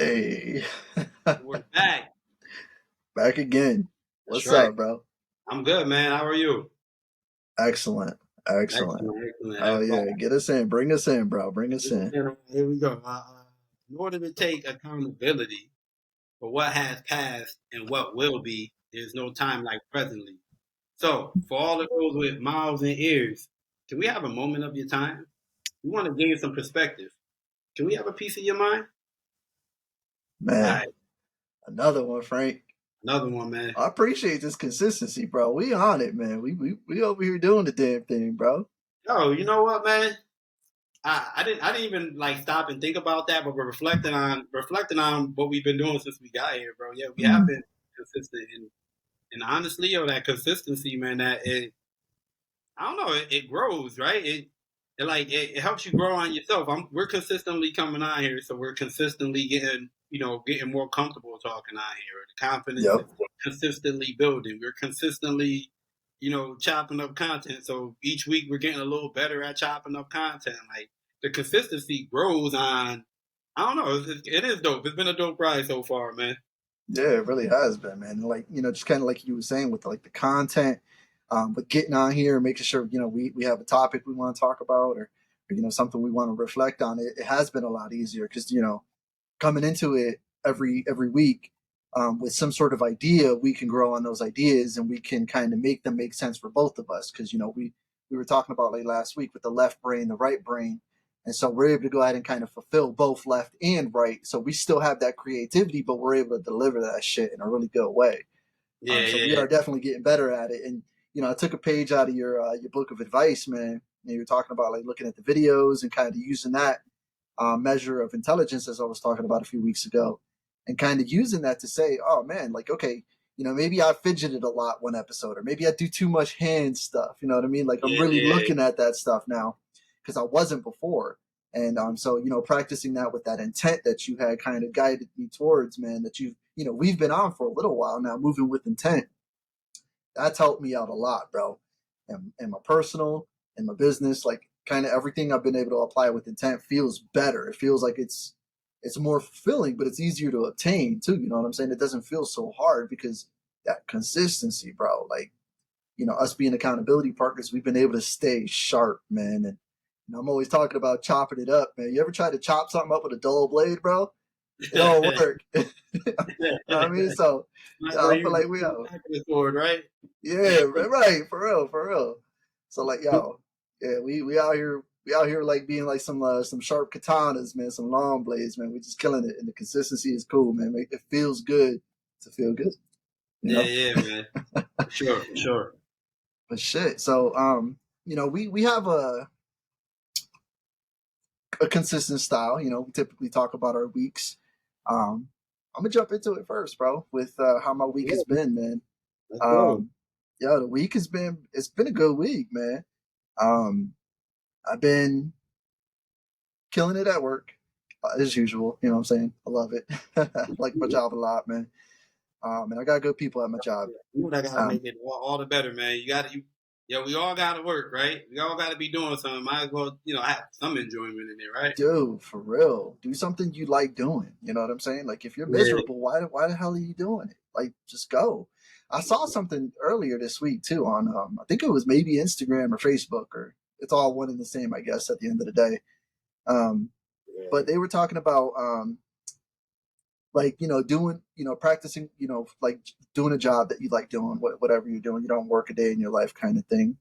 Hey, We're back. back again. That's What's right. up, bro? I'm good, man. How are you? Excellent, excellent. Excellent, excellent. Oh That's right. yeah, get us in. Bring us in, bro. Bring us in. Here we go. In order to take accountability for what has passed and what will be, there's no time like presently. So, for all of those with mouths and ears, can we have a moment of your time? We want to gain some perspective. Can we have a piece of your mind? All Man, right, another one, Frank. another one, man. I appreciate this consistency, bro. We on it, man. We over here doing the damn thing, bro. Oh, you know what, man? I didn't even like stop and think about that, but we're reflecting on what we've been doing since we got here, bro. Yeah, we have Mm. been consistent, and honestly, yo, that consistency, man, that it I don't know, it grows, right? It helps you grow on yourself. We're consistently coming on here, so we're consistently getting more comfortable talking on here. The confidence Yep. is consistently building. We're consistently, chopping up content. So each week we're getting a little better at chopping up content. Like the consistency grows on. I don't know. It is dope. It's been a dope ride so far, man. Yeah, it really has been, man. Like, just kind of like you were saying with like the content, but getting on here and making sure, we have a topic we want to talk about or something we want to reflect on. It has been a lot easier because, coming into it every week with some sort of idea, we can grow on those ideas and we can kind of make them make sense for both of us. Because we were talking about like last week with the left brain, the right brain, and so we're able to go ahead and kind of fulfill both left and right. So we still have that creativity, but we're able to deliver that shit in a really good way. Yeah, So yeah, we yeah. are definitely getting better at it. And I took a page out of your book of advice, man. And you were talking about like looking at the videos and kind of using that measure of intelligence, as I was talking about a few weeks ago, and kind of using that to say, oh man, like, okay, maybe I fidgeted a lot one episode, or maybe I do too much hand stuff. You know what I mean? Like, I'm Yeah, really yeah. looking at that stuff now because I wasn't before. And so, practicing that with that intent that you had kind of guided me towards, man, that we've been on for a little while now, moving with intent. That's helped me out a lot, bro. And my personal and my business, like kind of everything I've been able to apply with intent feels better. It feels like it's more fulfilling, but it's easier to obtain too. You know what I'm saying? It doesn't feel so hard because that consistency, bro. Like, us being accountability partners, we've been able to stay sharp, man. And I'm always talking about chopping it up, man. You ever try to chop something up with a dull blade, bro? It don't work. You know what I mean? So Like yeah, where I feel you like use we the out. back of the sword, right? Yeah, right, for real, for real. So like, yo, yeah, we out here like being like some sharp katanas, man, some long blades, man. We just killing it, and the consistency is cool, man. It feels good to feel good, you Yeah, know. yeah, man. For sure, for sure. But shit, so we have a consistent style. We typically talk about our weeks. I'm gonna jump into it first, bro, with how my week has Yeah, been, man. let's go. Um, yeah, the week it's been a good week, man. Um, I've been killing it at work as usual. You know what I'm saying? I love it. Like my job a lot, man. And I got good people at my job. You know that gotta Um, make it all the better, man. We all gotta work, right? We all gotta be doing something. Might as well, have some enjoyment in it, right? Dude, for real, do something you like doing. You know what I'm saying? Like if you're Yeah. miserable, why the hell are you doing it? Like just go. I saw something earlier this week too on I think it was maybe Instagram or Facebook, or it's all one and the same, I guess, at the end of the day. Um, but they were talking about like doing practicing like doing a job that you like doing, whatever you're doing. You don't work a day in your life kind of thing.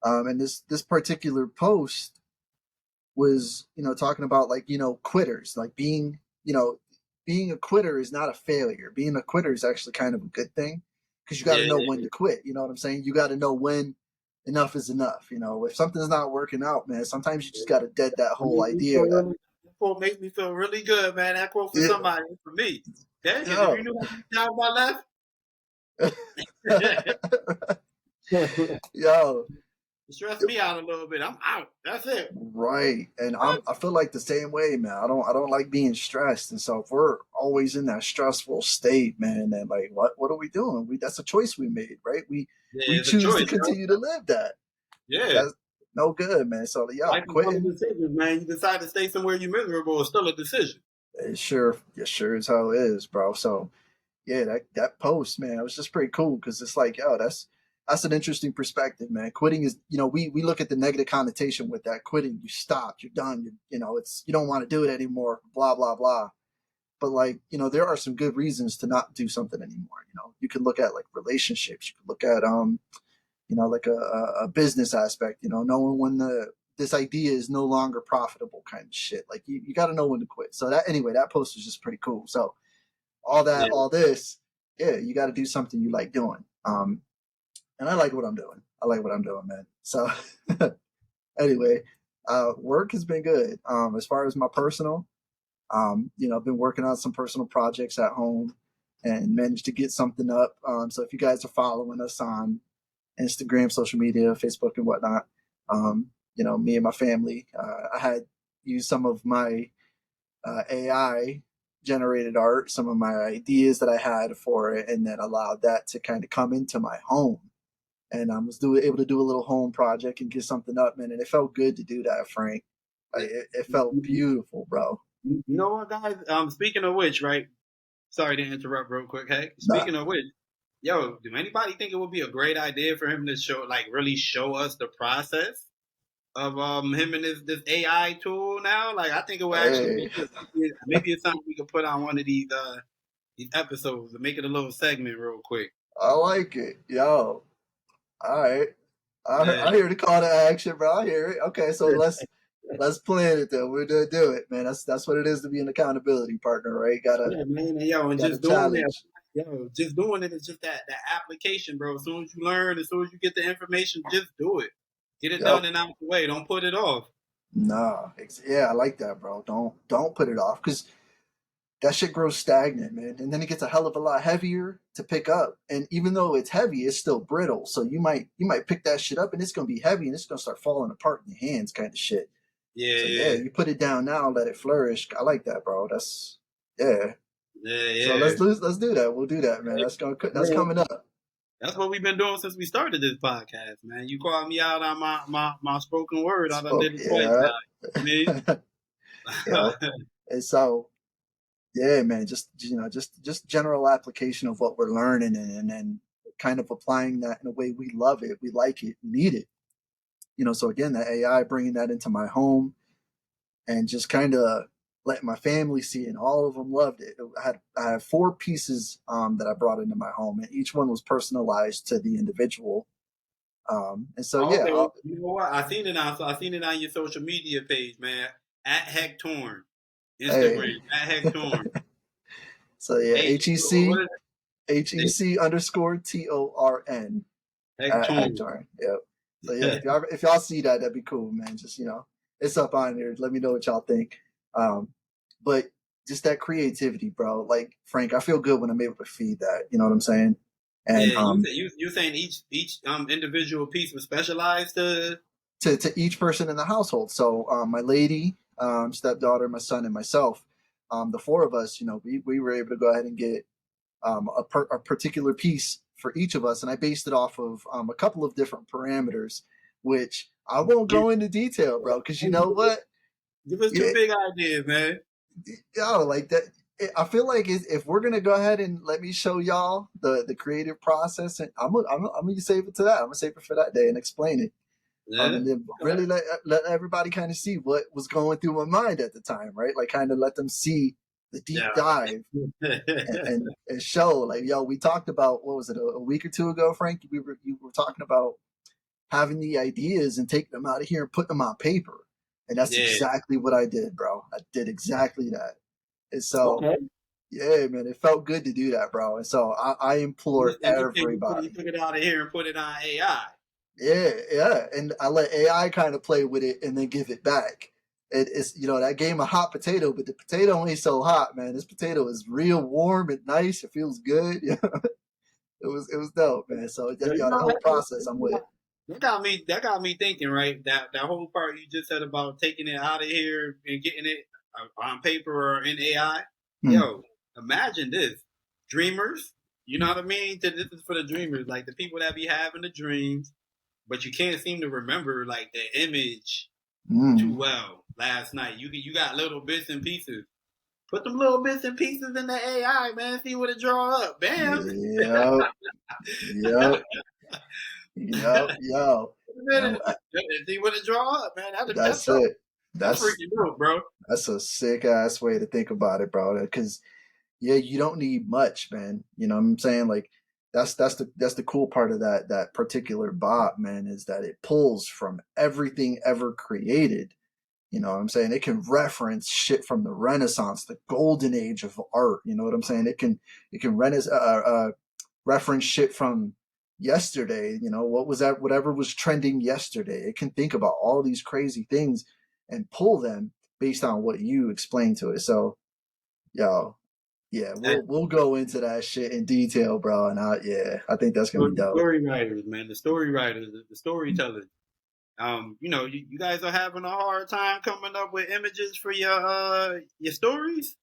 And this particular post was talking about like quitters, like being a quitter is not a failure. Being a quitter is actually kind of a good thing because you got to Yeah, know yeah. when to quit. You know what I'm saying? You got to know when enough is enough. If something's not working out, man, sometimes you just got to dead that That whole makes me idea. feel really, that quote makes me feel really good, man. That quote for Yeah, somebody, for me. Dang it, if you yo. knew how many times I left. Yo, Stress me out a little bit. I'm out. That's it. right. And What? I feel like the same way, man. I don't like being stressed. And so if we're always in that stressful state, man, then like what are we doing? That's a choice we made, right? We Yeah, it's a choose to choice, yo. continue to live that. Yeah. That's no good, man. So yeah, Life is one of quitting. the decisions, man. You decide to stay somewhere you're miserable, it's still a decision. It sure is how it is, bro. So yeah, that post, man, it was just pretty cool because it's like, yo, that's an interesting perspective, man. Quitting is, we look at the negative connotation with that. Quitting, you stopped, you're done, it's you don't want to do it anymore, blah blah blah. But like, there are some good reasons to not do something anymore. You can look at like relationships, you can look at like a business aspect, knowing when this idea is no longer profitable kind of shit. Like you got to know when to quit. So that anyway, that post was just pretty cool. So Yeah. all this, yeah, you got to do something you like doing. And I like what I'm doing. I like what I'm doing, man. So anyway, work has been good. As far as my personal, I've been working on some personal projects at home and managed to get something up. So if you guys are following us on Instagram, social media, Facebook, and whatnot, me and my family, I had used some of my AI generated art, some of my ideas that I had for it, and then allowed that to kind of come into my home. And I was able to do a little home project and get something up, man. And it felt good to do that, Frank. It felt beautiful, bro. You know what, guys? Speaking of which, right? Sorry to interrupt real quick. Hey, Nah, speaking of which, yo, do anybody think it would be a great idea for him to really show us the process of him and this AI tool now? Like, I think it would actually be hey, good. Maybe it's something we could put on one of these episodes and make it a little segment real quick. I like it, yo. All right, Yeah, I hear the call to action, bro. I hear it. Okay, so let's plan it then. We're gonna do it, man. That's what it is to be an accountability partner, right? yeah, man, and yo, and Gotta just doing it, challenge. just doing it is just that application, bro. As soon as you learn, as soon as you get the information, just do it. Get it done Yep. and out the way. Don't put it off. Nah. Yeah, I like that, bro. Don't put it off because that shit grows stagnant, man. And then it gets a hell of a lot heavier to pick up. And even though it's heavy, it's still brittle. So you might pick that shit up and it's gonna be heavy and it's gonna start falling apart in your hands, kind of shit. Yeah, So yeah, yeah, you put it down now, let it flourish. I like that, bro. That's yeah. yeah, So yeah. let's do that. We'll do that, man. That's Yeah. coming up. That's what we've been doing since we started this podcast, man. You called me out on my spoken word. I done Spoke, did it twice yeah. now. You Yeah. know what I mean? And so yeah, man, just general application of what we're learning and then kind of applying that in a way we love it, we like it, we need it. So again, the AI bringing that into my home and just kind of letting my family see it, and all of them loved it. I had four pieces that I brought into my home, and each one was personalized to the individual. And so Oh, yeah, okay, you know what? I seen it on your social media page, man. At Hectorn, hey, Instagram. At Hectorn. so yeah, What is it? HEC_TORN at Hectorn. Hector. Yep. So yeah, if y'all see that, that'd be cool, man. Just it's up on there. Let me know what y'all think. Um, but just that creativity, bro. Like Frank, I feel good when I'm able to feed that. You know what I'm saying? And Yeah, you saying each individual piece was specialized to. to each person in the household. So my lady, stepdaughter, my son, and myself, the four of us, we were able to go ahead and get a particular piece for each of us, and I based it off of a couple of different parameters, which I won't Give, go into detail, bro, because you know what? give us your Yeah, big ideas, man. like that. I feel like if we're gonna go ahead and let me show y'all the creative process, and I'm gonna save it to that. I'm gonna save it for that day and explain it. Yeah. And then really let everybody kind of see what was going through my mind at the time, right? Like kind of let them see the deep Yeah. dive and show like, yo, we talked about, what was it, a week or two ago, Frank? You were talking about having the ideas and taking them out of here and putting them on paper, and that's Yeah. exactly what I did, bro. I did exactly that. And so Okay. yeah, man, it felt good to do that, bro. And so I implore And you everybody. took it out of here and put it on AI. Yeah, yeah, and I let AI kind of play with it and then give it back. It's that game of hot potato, but the potato ain't so hot, man. This potato is real warm and nice. It feels good. It was dope, man. So So you the know whole process, I'm with. that got me thinking, right? That whole part you just said about taking it out of here and getting it on paper or in AI. Hmm. Yo, imagine this. Dreamers, you know what I mean? This is for the dreamers, like the people that be having the dreams, but you can't seem to remember like the image too Hmm. well last night. You got little bits and pieces. Put them little bits and pieces in the AI, man. See what it draw up. Bam. Yep, yep, yep, yo. And See what it draw up, man. that's it. That's That's freaking dope, bro. that's a sick ass way to think about it, bro. Because yeah, you don't need much, man. You know what I'm saying? Like that's the cool part of that particular bot, man, is that it pulls from everything ever created. You know what I'm saying? It can reference shit from the Renaissance, the golden age of art. You know what I'm saying? It can reference shit from yesterday. You know, what was that? Whatever was trending yesterday. It can think about all these crazy things and pull them based on what you explain to it. So, yo, yeah, And we'll go into that shit in detail, bro. And I think that's gonna be the dope. story writers, man, the story writers, the storytellers. You guys are having a hard time coming up with images for your stories.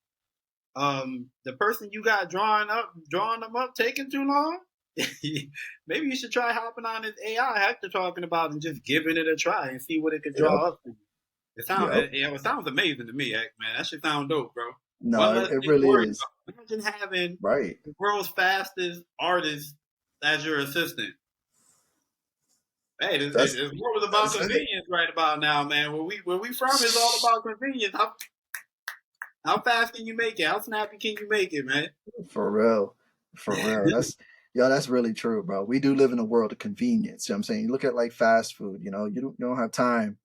The person you got drawing them up, taking too long. Maybe you should try hopping on this AI Hector talking about and just giving it a try and see what it could Yep, draw up for you. yep. It sounds amazing to me, heck, man. That should sound dope, bro. One No, less it thing to really worry is. about. Imagine having Right. the world's fastest artist as your assistant. Hey, That's this world is about that's it. convenience right about now, man. Where we from is all about convenience. How fast can you make it? How snappy can you make it, man? For real. For real. That's really true, bro. We do live in a world of convenience. You know what I'm saying? You look at like fast food, you don't have time.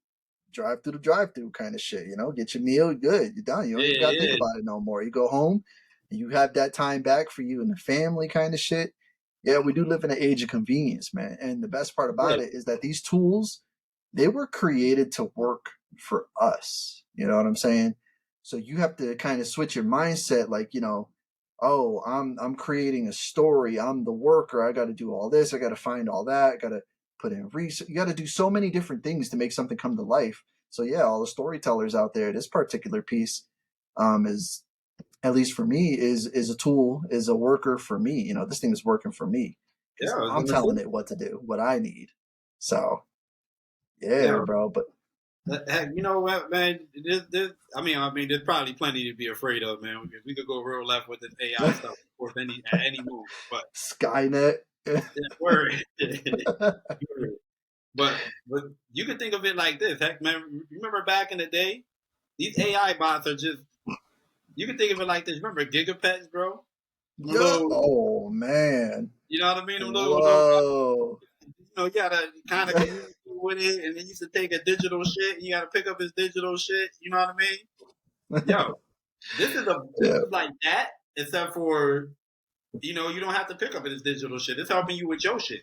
Drive through the drive through kind of shit, get your meal, good, you're done. You don't even Yeah, gotta think yeah, about it no more. You go home and you have that time back for you and the family kind of shit. Yeah, we do live in an age of convenience, man. And the best part yeah. about it is that these tools, they were created to work for us. You know what I'm saying? So you have to kind of switch your mindset, like, oh, I'm creating a story. I'm the worker. I got to do all this. I got to find all that. I got to put in research. You got to do so many different things to make something come to life. So yeah, all the storytellers out there, this particular piece is, at least for me, is a tool, is a worker for me. This thing is working for me because Yeah, I was I'm gonna telling say. it what to do, what I need. So yeah, Yeah, bro. But heck, you know what, man? There's probably plenty to be afraid of, man. We could go real left with this AI stuff, of course, at any moment. But Skynet. yeah, word. But you can think of it like this, heck, man. Remember back in the day, these AI bots are just. You can think of it like this. Remember gigapets, bro? Them Yeah. little, Oh man. you know what I mean? Them little Whoa. you gotta kind of communicate with it, and it used to take a digital shit. You gotta pick up his digital shit. You know what I mean? Yo, this Yeah. is like that, except for you don't have to pick up his digital shit. It's helping you with your shit.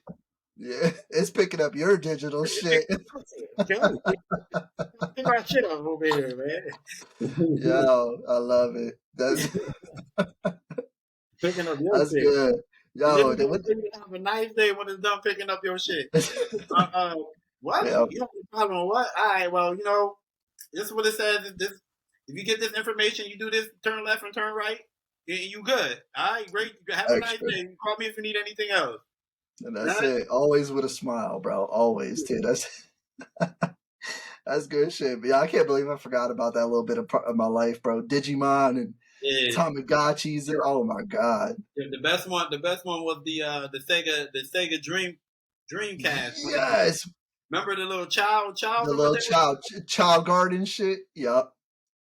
Yeah. It's picking up your digital It's picking shit. up your shit. I'm telling you, pick my shit up over here, man. Yo, I love it. That's Picking up your that's shit. good. And then Yo, it's gonna say you have a nice day when it's done picking up your shit. Uh, uh, what? yeah, You have a problem? What? All right. Well, this is what it says. This, if you get this information, you do this, turn left and turn right, and you good. All right, great. Have a nice extra. day. Call me if you need anything else. And that's Right? it. Always with a smile, bro. Always, too. That's good shit. But yeah, I can't believe I forgot about that little bit of my life, bro. Digimon and Yeah. Tamagotchis and oh my god. The best one was the Sega Dreamcast. Yes, Remember the little child? the Remember little they were? child garden shit. Yup.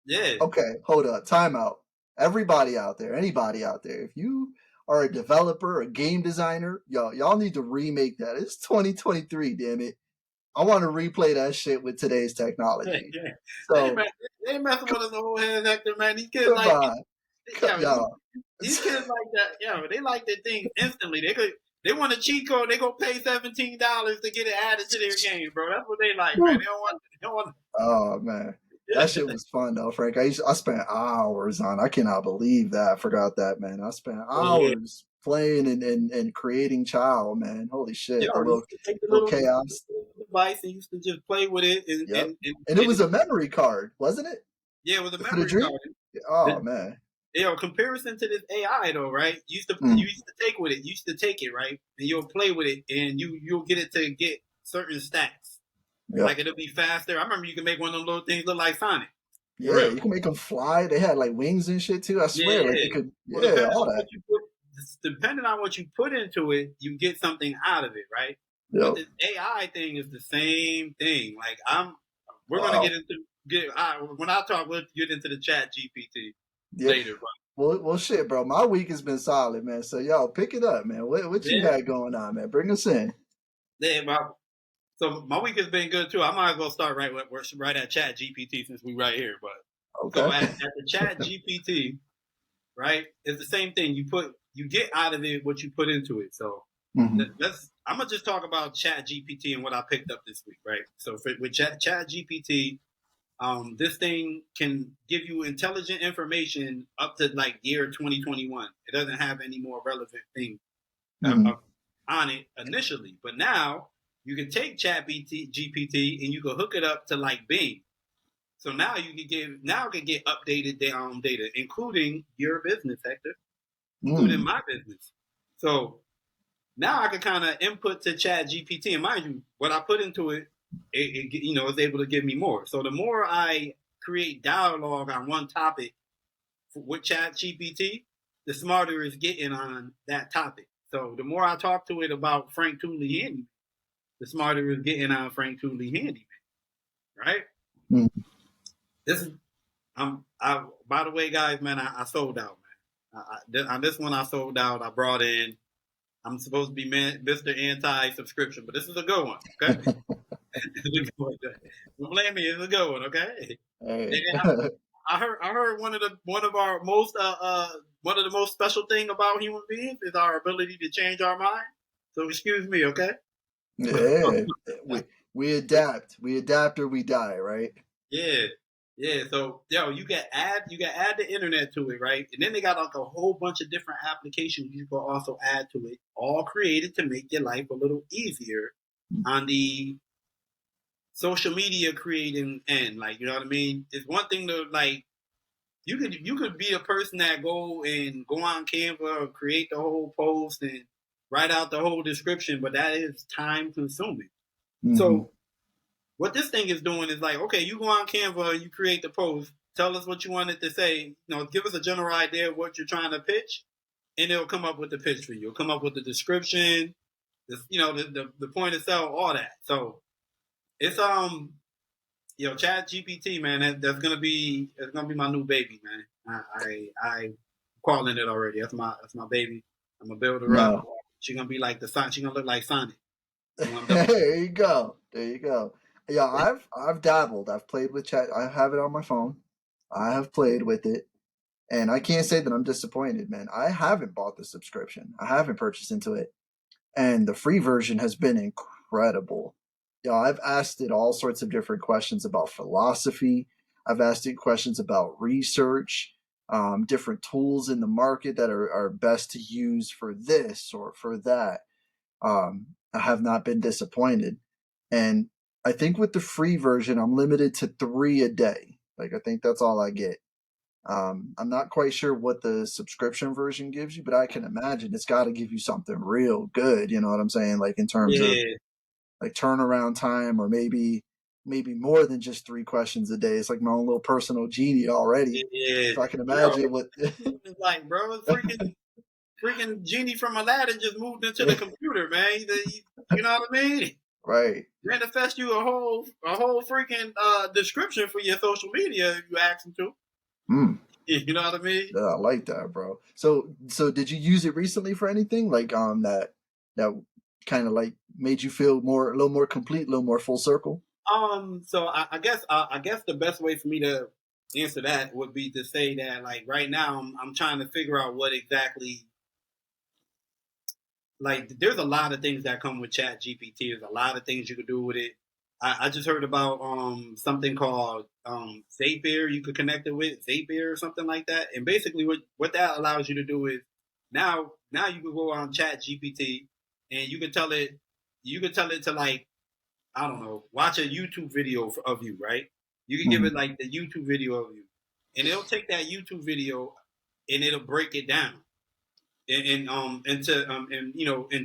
Yeah. Okay, hold up. Time out. Everybody out there, anybody out there, if you are a developer, a game designer, y'all need to remake that. It's 2023, damn it. I want to replay that shit with today's technology. Yeah. So They ain't messing with us the whole head actor, man. These kids come like on, yo, y'all. these kids like that. They like their things instantly. They want a cheat code. They go pay $17 to get it added to their game, bro. That's what they like, man. They don't want. Oh man, that shit was fun though, Frank. I spent hours on. I cannot believe that. I forgot that, man. I spent Yeah, hours playing and creating child, man. Holy shit, the we little used to take the little little chaos. device and used to just play with it, Yep, and it and was a memory card, wasn't it, yeah, with a for the memory dream? card. Oh man. Comparison to this AI though, right? Mm, You used to take with it. You used to take it, right? And you'll play with it, and you'll get it to get certain stats. yep. Like it'll be faster. I remember you can make one of them little things look like Sonic. For Yeah, real. you can make them fly. They had like wings and shit too. I swear, like they Yeah. could. Well, Yeah, all that. depending on what you put into it, you get something out of it, right? But Yep. this AI thing is the same thing. Like we're gonna Wow. when I talk, we'll get into the Chat GPT Yeah. later. But Well, shit, bro. My week has been solid, man. So, yo, pick it up, man. What you yeah, had going on, man? Bring us in. yeah. So my week has been good too. I might as well start right at Chat GPT since we right here. But so Okay. at the Chat GPT, right, it's the same thing. You get out of it what you put into it. So Hmm. I'm gonna just talk about Chat GPT and what I picked up this week, right? So with Chat GPT, this thing can give you intelligent information up to like year 2021. It doesn't have any more relevant thing Hmm. on it initially, but now you can take Chat GPT and you can hook it up to like Bing. So now it can get updated data, including your business sector, including Mm. my business. So now I can kind of input to Chat GPT, and mind you, what I put into it is able to give me more. So the more I create dialogue on one topic with Chat GPT, the smarter it's getting on that topic. So the more I talk to it about Frank Tooley Handyman, the smarter it's getting on Frank Tooley Handyman, right? Mm. This is by the way, guys, man, I sold out, man. On this one, I sold out. I brought in. I'm supposed to be Mr. Anti-subscription, but this is a good one, okay? Don't blame me. It's a good one, okay? Hey. And I heard one of the most special thing about human beings is our ability to change our mind. So excuse me, okay? Yeah. We adapt. We adapt or we die, right? Yeah, yeah. So you can add the internet to it, right? And then they got like a whole bunch of different applications you can also add to it, all created to make your life a little easier on the social media creating end. Like, you know what I mean? It's one thing to like you could be a person that go on Canva or create the whole post and write out the whole description, but that is time consuming. Hmm. So what this thing is doing is like, okay, you go on Canva and you create the post, tell us what you wanted to say, give us a general idea of what you're trying to pitch, and it'll come up with the pitch for you. It'll come up with the description, the point of sale, all that. So it's Chat GPT, man, it's gonna be my new baby, man. I calling it already. That's my baby. I'm gonna build her up. No. She's gonna be like the Son. She's gonna look like Sonic when I'm done. There you go. There you go. Yeah, I've dabbled. I've played with chat. I have it on my phone. I have played with it. And I can't say that I'm disappointed, man. I haven't bought the subscription. I haven't purchased into it. And the free version has been incredible. I've asked it all sorts of different questions about philosophy. I've asked it questions about research, different tools in the market that are best to use for this or for that. I have not been disappointed. And I think with the free version, I'm limited to 3 a day. Like, I think that's all I get. I'm not quite sure what the subscription version gives you, but I can imagine it's got to give you something real good. You know what I'm saying? Like in terms of Yeah, like turnaround time, or maybe more than just 3 questions a day. It's like my own little personal genie already. yeah. So I can Bro, imagine what. it's like, bro, freaking genie from Aladdin just moved into the computer, man. You know what I mean? Right. Manifest you a whole freaking description for your social media if you ask him to. Mm. You know what I mean? Yeah, I like that, bro. So did you use it recently for anything like that kind of like made you feel a little more complete, a little more full circle? So I guess the best way for me to answer that would be to say that like right now I'm trying to figure out what exactly like there's a lot of things that come with Chat GPT. There's a lot of things you could do with it. I just heard about something called Zapier. You could connect it with Zapier or something like that. And basically, what that allows you to do is now you can go on Chat GPT and you can tell it to like I don't know watch a YouTube video of you, right? You can give Hmm. it like the YouTube video of you, and it'll take that YouTube video and it'll break it down and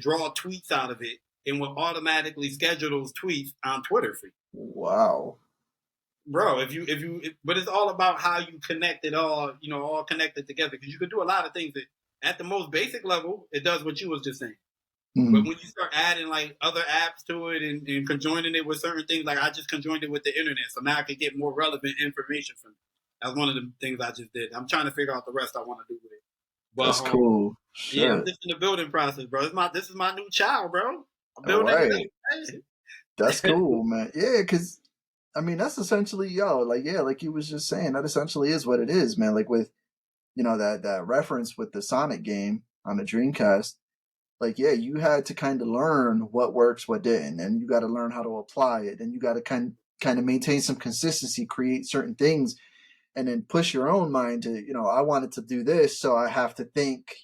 draw tweets out of it and will automatically schedule those tweets on Twitter for you. Wow. bro. But it's all about how you connect it all, all connected together. Because you could do a lot of things that, at the most basic level, it does what you was just saying. But Mm, when you start adding like other apps to it and conjoining it with certain things, like I just conjoined it with the internet, so now I can get more relevant information from it. That's one of the things I just did. I'm trying to figure out the rest I want to do with it. But that's cool. yeah, I'm Shit. just in the building process, bro. This is my new child, bro. I'm All building it right. up. That's cool, man. Yeah, because I mean that's essentially like yeah, like you was just saying, that essentially is what it is, man. Like with that reference with the Sonic game on the Dreamcast, like yeah, you had to kind of learn what works, what didn't, and you got to learn how to apply it, and you got to kind of maintain some consistency, create certain things, and then push your own mind to I wanted to do this, so I have to think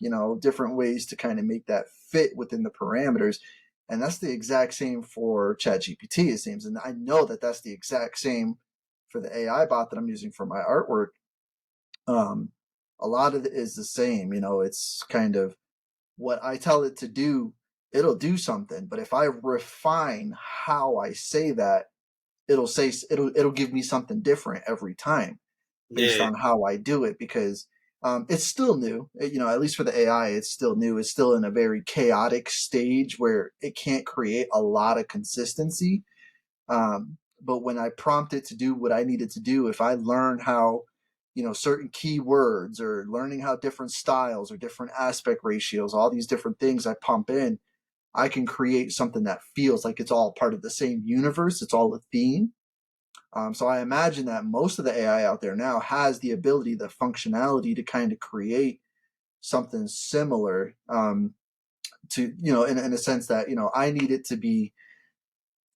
different ways to kind of make that fit within the parameters. And that's the exact same for ChatGPT, it seems, and I know that that's the exact same for the AI bot that I'm using for my artwork. um, a lot of it is the same. It's kind of what I tell it to do, it'll do something, but if I refine how I say that, it'll give me something different every time based Yeah, on how I do it, because it's still new. At least for the AI, it's still new. It's still in a very chaotic stage where it can't create a lot of consistency. But when I prompt it to do what I needed to do, if I learn how, certain keywords, or learning how different styles or different aspect ratios, all these different things I pump in, I can create something that feels like it's all part of the same universe. It's all a theme. So I imagine that most of the AI out there now has the ability, the functionality to kind of create something similar, to, in a sense that, I need it to be,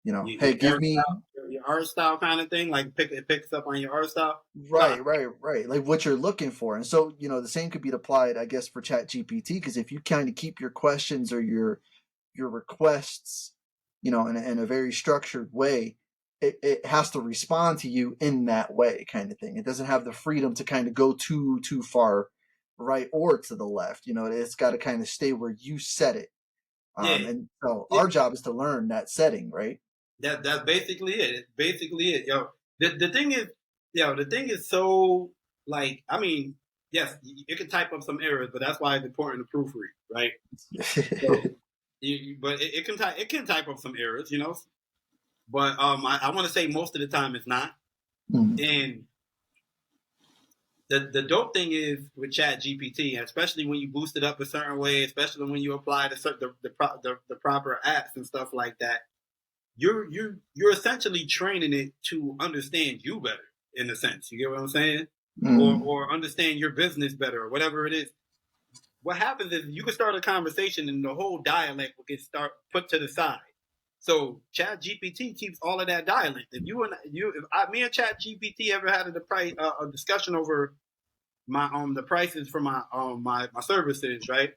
hey, give me. your art style kind of thing. Like it picks up on your art style. Nah, Right. Like what you're looking for. And so, the same could be applied, I guess, for Chat GPT, because if you kind of keep your questions or your requests, in a very structured way, it has to respond to you in that way, kind of thing. It doesn't have the freedom to kind of go too far right or to the left. It's got to kind of stay where you set it. yeah, And so yeah. our job is to learn that setting, right? That's basically it. It's basically it, yo. The thing is, the thing is so like, I mean, yes, it can type up some errors, but that's why it's important to proofread, right? So, but it can type up some errors. But I want to say most of the time it's not. Mm, And the dope thing is with Chat GPT, especially when you boost it up a certain way, especially when you apply the proper apps and stuff like that, you're essentially training it to understand you better, in a sense. You get what I'm saying? Or mm, or understand your business better, or whatever it is. What happens is you can start a conversation and the whole dialect will get put to the side. So Chat GPT keeps all of that dialect. Me and Chat GPT ever had a discussion over my the prices for my services, right?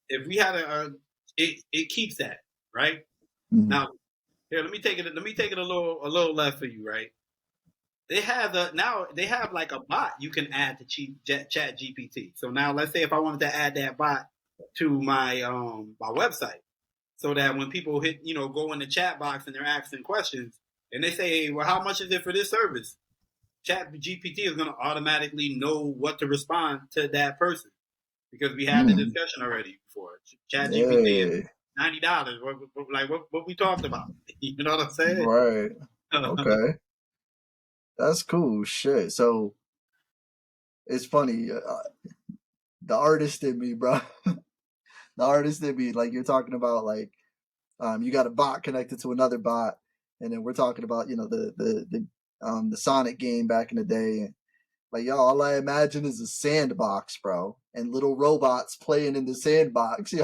If we had it keeps that, right? mm, Now here, let me take it a little left for you, right? They have like a bot you can add to Chat GPT. So now let's say if I wanted to add that bot to my website, so that when people go in the chat box and they're asking questions and they say, hey, well, how much is it for this service? Chat GPT is going to automatically know what to respond to that person, because we had the mm. discussion already before. Chat GPT is Yeah. $90. What we talked about. You know what I'm saying? Right. Okay. That's cool. Shit. So it's funny. The artist in me, bro. The artist in me, like you're talking about, like you got a bot connected to another bot, and then we're talking about the Sonic game back in the day. And like, yo, all I imagine is a sandbox, bro, and little robots playing in the sandbox.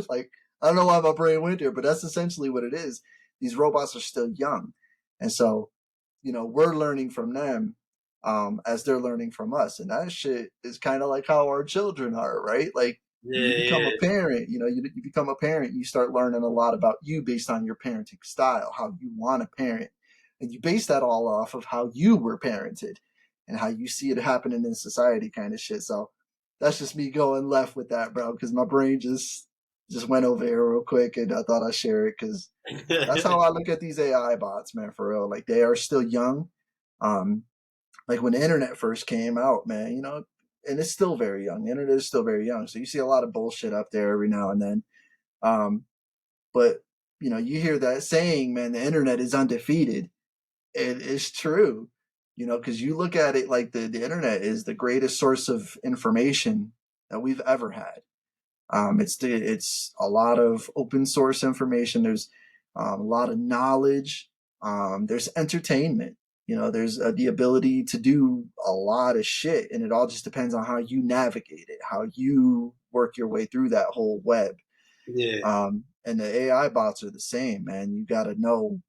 Like I don't know why my brain went there, but that's essentially what it is. These robots are still young, and so we're learning from them, as they're learning from us. And that shit is kind of like how our children are, right? Like you become a Yeah, parent, you become a parent, you start learning a lot about you based on your parenting style, how you want to parent. And you base that all off of how you were parented and how you see it happening in society, kind of shit. So that's just me going left with that, bro, because my brain just just went over here real quick, and I thought I'd share it because that's how I look at these AI bots, man. For real, like they are still young. Um, like when the internet first came out, man, and it's still very young. The internet is still very young, so you see a lot of bullshit up there every now and then. Um, but you hear that saying, man, the internet is undefeated. It's true, because you look at it like the internet is the greatest source of information that we've ever had. It's a lot of open source information. There's a lot of knowledge. There's entertainment. There's the ability to do a lot of shit, and it all just depends on how you navigate it, how you work your way through that whole web. Yeah, And the AI bots are the same, man. You got to know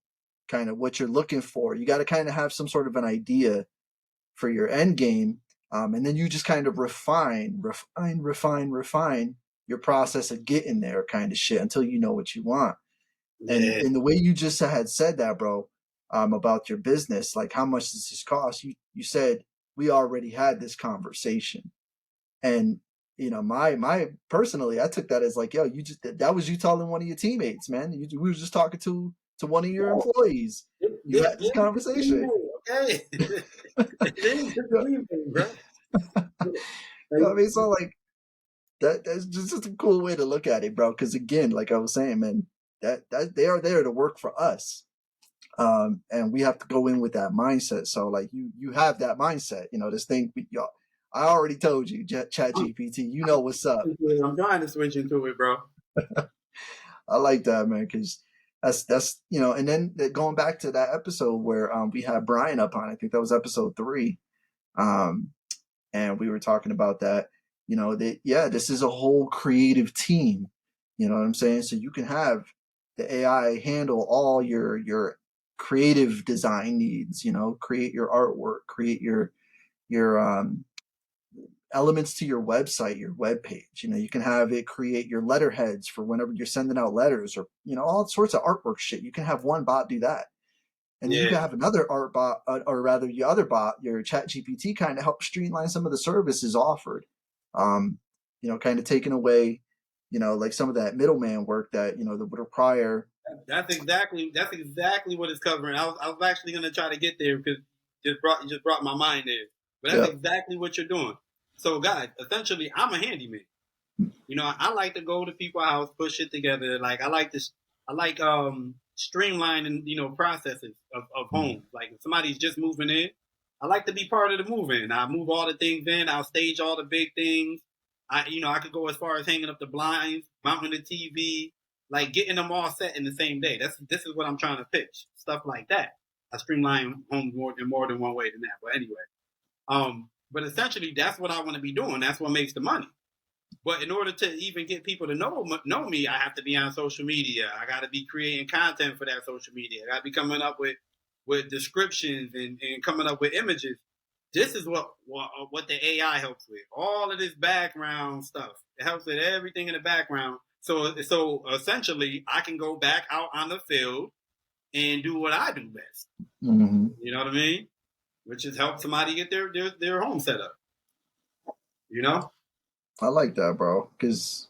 kind of what you're looking for. You got to kind of have some sort of an idea for your end game. And then you just kind of refine your process of getting there kind of shit until you know what you want. And yeah, in the way you just had said that, bro, about your business, like how much does this cost? You said we already had this conversation. And my personally, I took that as like, yo, that was you telling one of your teammates, man. We were just talking to one of your employees. You had this conversation. okay. It is just you leaving, bro. know what I mean? So like that's just a cool way to look at it, bro. Because again, like I was saying, man, that they are there to work for us. And we have to go in with that mindset. So like you have that mindset, this thing. Y'all, I already told you, Chat GPT. You know what's up. I'm trying to switch into it, bro. I like that, man, because that's and then going back to that episode where we had Brian up on. I think that was episode 3, and we were talking about that. This is a whole creative team. You know what I'm saying? So you can have the AI handle all your creative design needs. Create your artwork, create your elements to your website, your web page. You can have it create your letterheads for whenever you're sending out letters, or all sorts of artwork shit. You can have one bot do that, and then you Yeah, can have another art bot, or rather, your other bot, your Chat GPT, kind of help streamline some of the services offered. Kind of taking away, like some of that middleman work that would require. that's exactly what it's covering. I was actually gonna try to get there because you just brought my mind there. But that's Yeah. exactly what you're doing. So, guys, essentially, I'm a handyman. I like to go to people's house, put shit together. Like I like streamlining, processes of homes. Like if somebody's just moving in, I like to be part of the move-in. I move all the things in. I'll stage all the big things. I could go as far as hanging up the blinds, mounting the TV, like getting them all set in the same day. This is what I'm trying to pitch. Stuff like that. I streamline homes more than one way than that. But anyway, but essentially that's what I want to be doing. That's what makes the money. But in order to even get people to know me, I have to be on social media. I got to be creating content for that social media. I got to be coming up with descriptions and coming up with images. This is what the AI helps with. All of this background stuff. It helps with everything in the background. So essentially, I can go back out on the field and do what I do best. Mm-hmm. You know what I mean? Which is help somebody get their home set up. You know? I like that, bro. Because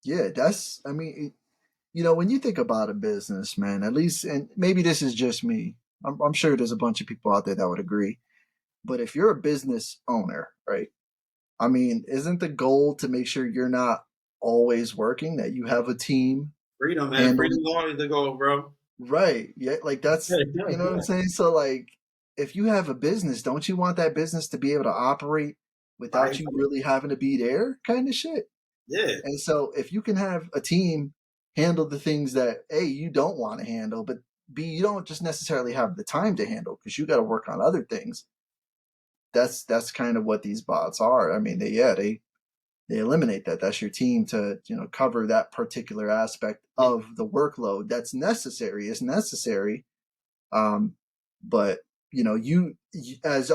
yeah, that's. I mean, when you think about a business, man, at least, and maybe this is just me. I'm sure there's a bunch of people out there that would agree. But if you're a business owner, right? I mean, isn't the goal to make sure you're not always working, that you have a team Freedom, man. handling? Freedom's always the goal, bro. Right. Yeah. Like that's, what I'm saying? So, like, if you have a business, don't you want that business to be able to operate without Right. you really having to be there kind of shit? Yeah. And so, if you can have a team handle the things that, A, you don't want to handle, but B, you don't just necessarily have the time to handle because you got to work on other things. That's kind of what these bots are. I mean, they eliminate that. That's your team to cover that particular aspect Yeah. of the workload that's necessary. Is necessary, um, but as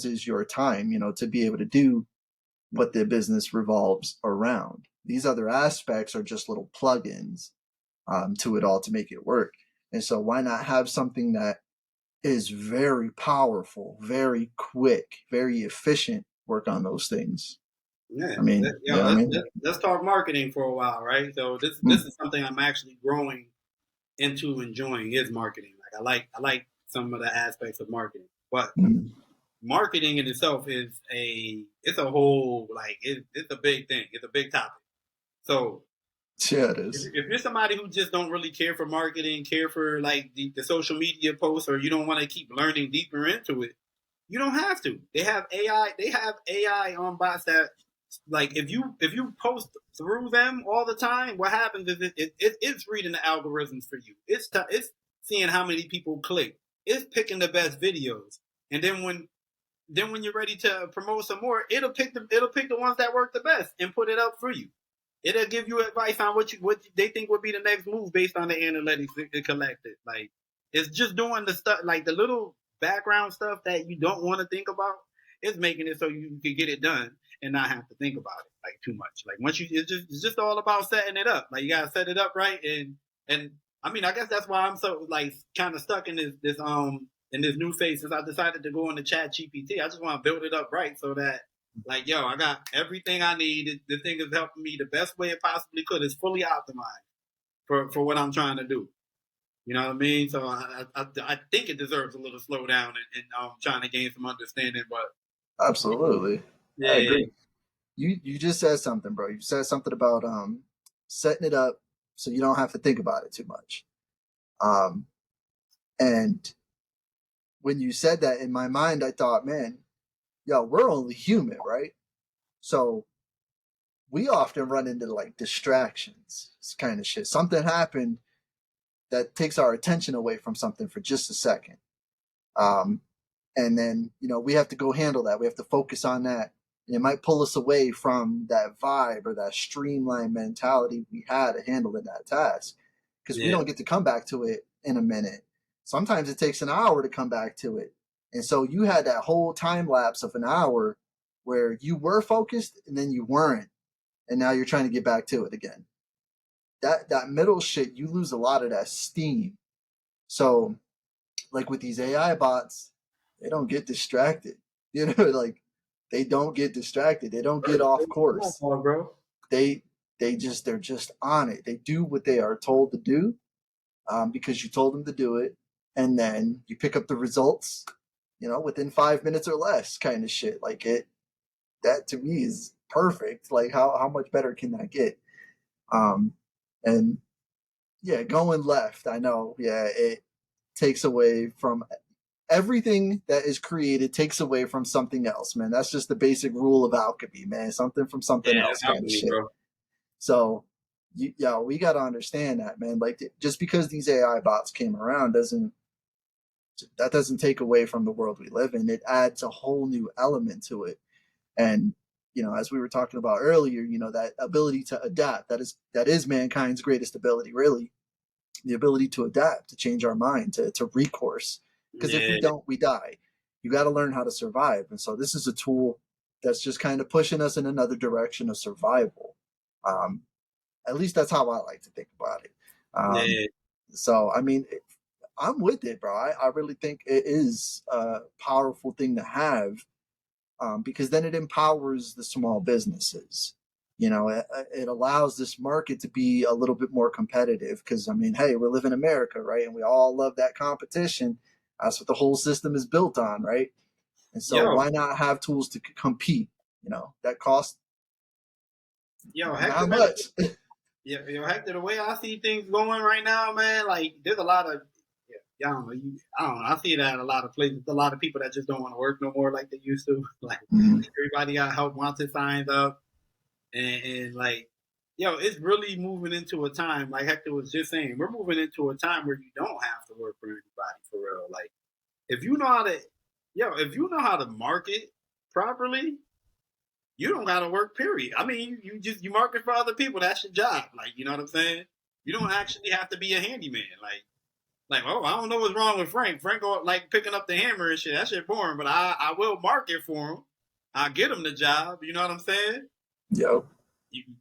is your time, to be able to do what the business revolves around. These other aspects are just little plugins to it all to make it work. And so why not have something that is very powerful, very quick, very efficient, work on those things? Yeah, I mean, yo, yeah, I mean, let's talk marketing for a while, right? So this mm, is something I'm actually growing into enjoying is marketing. Like I like some of the aspects of marketing, but mm, marketing in itself is it's a whole it's a big thing. It's a big topic. So yeah, it is. if you're somebody who just don't really care for marketing, care for like the social media posts, or you don't want to keep learning deeper into it, you don't have to. They have AI. They have AI on bots that, like, if you post through them all the time, what happens is it's reading the algorithms for you. It's seeing how many people click. It's picking the best videos, and then when you're ready to promote some more, it'll pick the ones that work the best and put it up for you. It'll give you advice on what they think would be the next move based on the analytics it collected. Like it's just doing the stuff like the little background stuff that you don't want to think about. It's making it so you can get it done and not have to think about it like too much. Like once you, it's just all about setting it up. Like you gotta set it up right and I mean I guess that's why I'm so like kind of stuck in this in this new phase since I decided to go into Chat GPT. I just want to build it up right so that like, yo, I got everything I need. The thing is helping me the best way it possibly could. It's fully optimized for what I'm trying to do. You know what I mean? So I think it deserves a little slowdown and trying to gain some understanding. But Absolutely, I yeah, agree. You just said something, bro. You said something about setting it up so you don't have to think about it too much. Um, and when you said that in my mind, I thought, man, yo, we're only human, right? So we often run into like distractions, this kind of shit. Something happened that takes our attention away from something for just a second. Um, and then, we have to go handle that. We have to focus on that. And it might pull us away from that vibe or that streamlined mentality we had to handle in that task because we yeah, don't get to come back to it in a minute. Sometimes it takes an hour to come back to it. And so you had that whole time lapse of an hour where you were focused and then you weren't. And now you're trying to get back to it again. That middle shit, you lose a lot of that steam. So like with these AI bots, they don't get distracted. Like they don't get distracted. They don't get off course. bro. They they're just on it. They do what they are told to do because you told them to do it, and then you pick up the results. Within 5 minutes or less, kind of shit. Like it. That to me is perfect. Like how much better can that get? Um, and yeah, going left. I know. Yeah, it takes away from everything that is created takes away from something else, man. That's just the basic rule of alchemy, man. Something from something Yeah, else that's kind of alchemy, shit. bro. So, we got to understand that, man. Like, just because these AI bots came around doesn't take away from the world we live in. It adds a whole new element to it. And, as we were talking about earlier, that ability to adapt, that is mankind's greatest ability, really. The ability to adapt, to change our mind, to recourse. Because if we Yeah, don't, we die. You got to learn how to survive. And so this is a tool that's just kind of pushing us in another direction of survival. Um, at least that's how I like to think about it. Um, yeah, so, I mean, I'm with it, bro. I really think it is a powerful thing to have because then it empowers the small businesses. It allows this market to be a little bit more competitive because, I mean, hey, we live in America, right? And we all love that competition. That's what the whole system is built on, right? And so yo, why not have tools to compete? That cost Hector, not man. much. Yeah, Hector, the way I see things going right now, man, like there's a lot of, yeah, I don't know. I see that at a lot of places. A lot of people that just don't want to work no more like they used to. Like Mhm. everybody got help wanted signs up, and like, yo, it's really moving into a time. Like Hector was just saying, we're moving into a time where you don't have to work for anybody for real. Like if you know how to, if you know how to market properly, you don't gotta work. Period. I mean, you just you market for other people. That's your job. Like you know what I'm saying. You don't actually have to be a handyman. Oh, I don't know what's wrong with Frank. Frank like picking up the hammer and shit. That shit boring. But I will market for him. I get him the job. You know what I'm saying? Yep.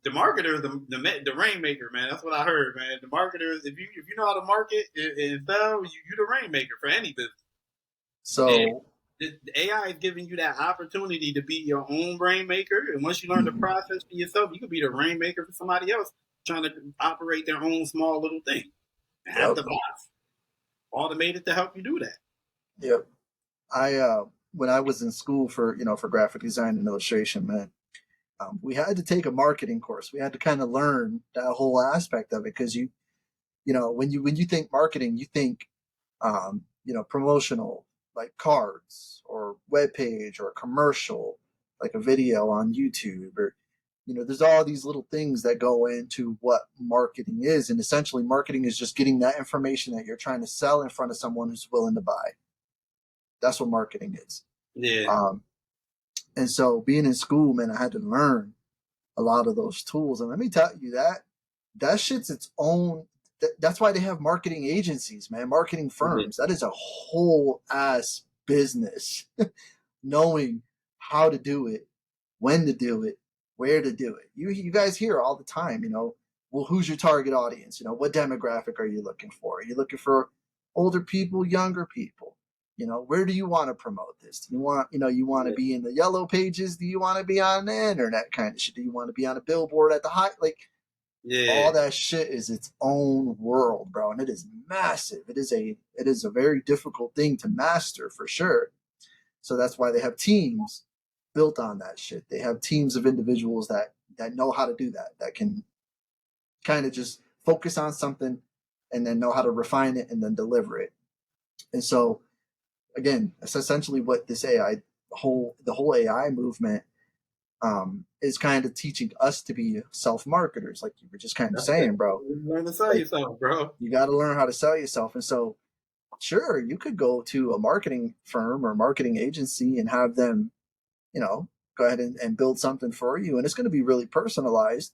The marketer, the rainmaker, man. That's what I heard, man. The marketer, if you know how to market and sell, you the rainmaker for any business. Yeah, So the AI is giving you that opportunity to be your own rainmaker. And once you learn the process for yourself, you could be the rainmaker for somebody else trying to operate their own small little thing. And have Yep. the bots automated to help you do that. Yep. I when I was in school for for graphic design and illustration, man, we had to take a marketing course. We had to kind of learn that whole aspect of it because when you think marketing, you think promotional, like cards or web page or a commercial, like a video on YouTube, or there's all these little things that go into what marketing is, and essentially marketing is just getting that information that you're trying to sell in front of someone who's willing to buy. That's what marketing is. Yeah. And so being in school, man, I had to learn a lot of those tools. And let me tell you that shit's its own. That's why they have marketing agencies, man, marketing firms. That is a whole ass business. Knowing how to do it, when to do it, where to do it. You guys hear all the time, well, who's your target audience? What demographic are you looking for? Are you looking for older people, younger people? Where do you want to promote this? Do you want, you want to be in the yellow pages? Do you want to be on the internet kind of shit? Do you want to be on a billboard at the high? Like, all that shit is its own world, bro, and it is massive. It is a very difficult thing to master for sure. So that's why they have teams built on that shit. They have teams of individuals that know how to do that can kind of just focus on something and then know how to refine it and then deliver it. And so again, that's essentially what this the whole AI movement is kind of teaching us to be self-marketers, like you were just kind of saying, bro. Learn to sell yourself, bro. You got to learn how to sell yourself. And so, sure, you could go to a marketing firm or marketing agency and have them, go ahead and build something for you, and it's going to be really personalized.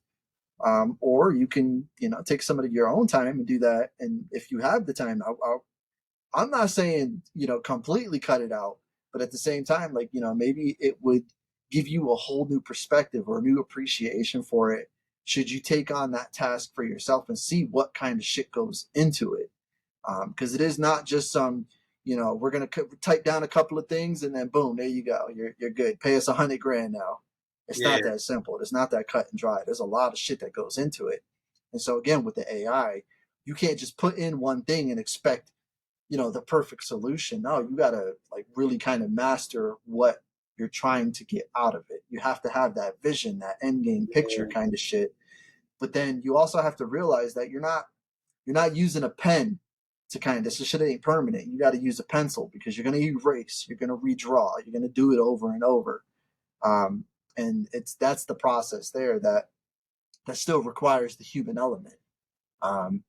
Or you can, take some of your own time and do that. And if you have the time, I'm not saying, completely cut it out, but at the same time, like, maybe it would give you a whole new perspective or a new appreciation for it should you take on that task for yourself and see what kind of shit goes into it. Because it is not just some, we're going to type down a couple of things and then boom, there you go. You're good. Pay us $100,000 now. It's not that simple. It's not that cut and dry. There's a lot of shit that goes into it. And so again, with the AI, you can't just put in one thing and expect, the perfect solution. No, you got to like really kind of master what you're trying to get out of it. You have to have that vision, that end game picture kind of shit. But then you also have to realize that you're not using a pen to kind of, this shit ain't permanent. You got to use a pencil because you're going to erase, you're going to redraw, you're going to do it over and over. And that's the process there that still requires the human element. And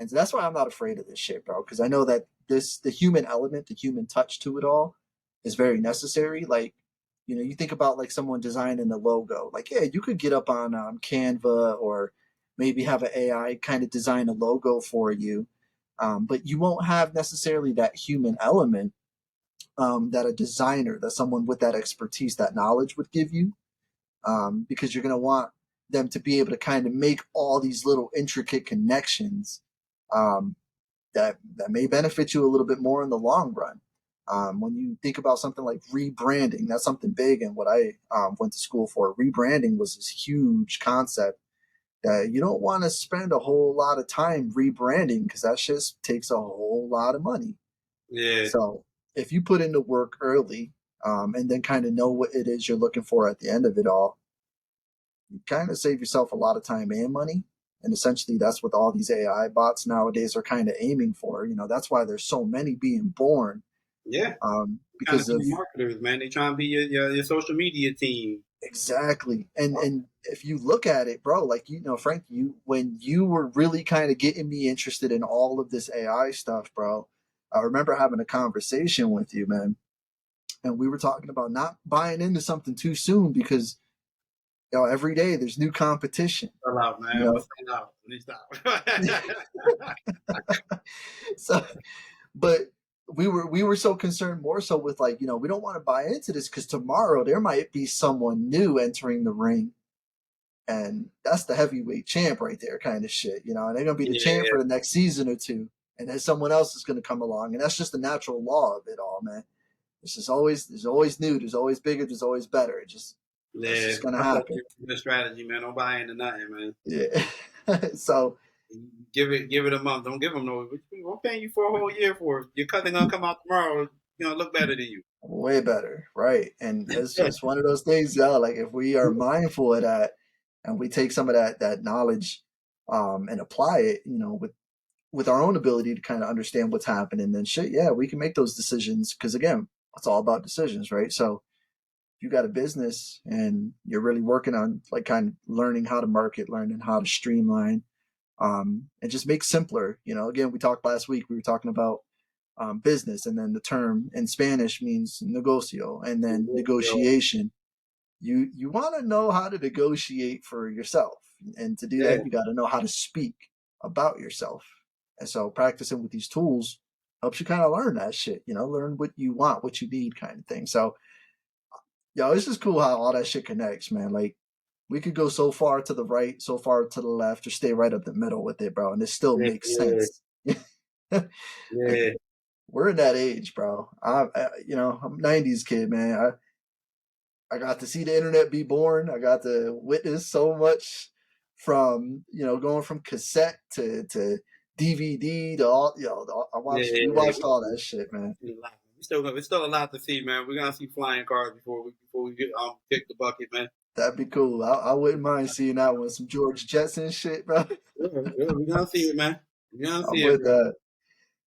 so that's why I'm not afraid of this shit, bro. Because I know that the human element, the human touch to it all is very necessary. Like, you think about like someone designing a logo. Like, yeah, you could get up on Canva or maybe have an AI kind of design a logo for you. But you won't have necessarily that human element that a designer, that someone with that expertise, that knowledge would give you. Because you're going to want them to be able to kind of make all these little intricate connections that may benefit you a little bit more in the long run. When you think about something like rebranding, that's something big. And what I went to school for, rebranding was this huge concept that you don't want to spend a whole lot of time rebranding because that just takes a whole lot of money. Yeah. So if you put in the work early and then kind of know what it is you're looking for at the end of it all, you kind of save yourself a lot of time and money. And essentially, that's what all these AI bots nowadays are kind of aiming for. That's why there's so many being born. Yeah. Because kind of of marketers, man. They trying to be your social media team. exactly. And if you look at it, bro, like Frank, when you were really kind of getting me interested in all of this AI stuff, bro, I remember having a conversation with you, man, and we were talking about not buying into something too soon because every day there's new competition. Sell out, man. I'm gonna sell out. Let me stop. So, but we were so concerned more so with like, we don't want to buy into this because tomorrow there might be someone new entering the ring. And that's the heavyweight champ right there kind of shit, and they're going to be the champ for the next season or two. And then someone else is going to come along. And that's just the natural law of it all, man. It's just always there's always new, there's always bigger, there's always better. That's Yeah, just gonna that's happen. a good strategy, man. Don't buy into nothing, man. Yeah. So Give it a month. Don't give them no. I'm paying you for a whole year for it. Your cousin gonna come out tomorrow. Look better than you. way better, right? And it's one of those things, yeah. Like if we are mindful of that, and we take some of that knowledge, and apply it, with our own ability to kind of understand what's happening, then shit, yeah, we can make those decisions. Because again, it's all about decisions, right? So if you got a business and you're really working on like kind of learning how to market, learning how to streamline, and just make simpler. Again, we talked last week. We were talking about business, and then the term in Spanish means negocio, and then negotiation. You want to know how to negotiate for yourself, and to do Yeah, that, you got to know how to speak about yourself. And so, practicing with these tools helps you kind of learn that shit. Learn what you want, what you need, kind of thing. So, yo, it's just cool how all that shit connects, man. Like, we could go so far to the right, so far to the left, or stay right up the middle with it, bro, and it still yeah, makes yeah, sense. Like, yeah, we're in that age, bro. I'm a '90s kid, man. I got to see the internet be born. I got to witness so much from going from cassette to DVD to all. We yeah. watched all that shit, man. We still a lot to see, man. We're gonna see flying cars before we get kick the bucket, man. That'd be cool. I wouldn't mind seeing that one. Some George Jetson shit, bro. Yeah, yeah, we're gonna see it, man. We're gonna I'm see it, with bro. that.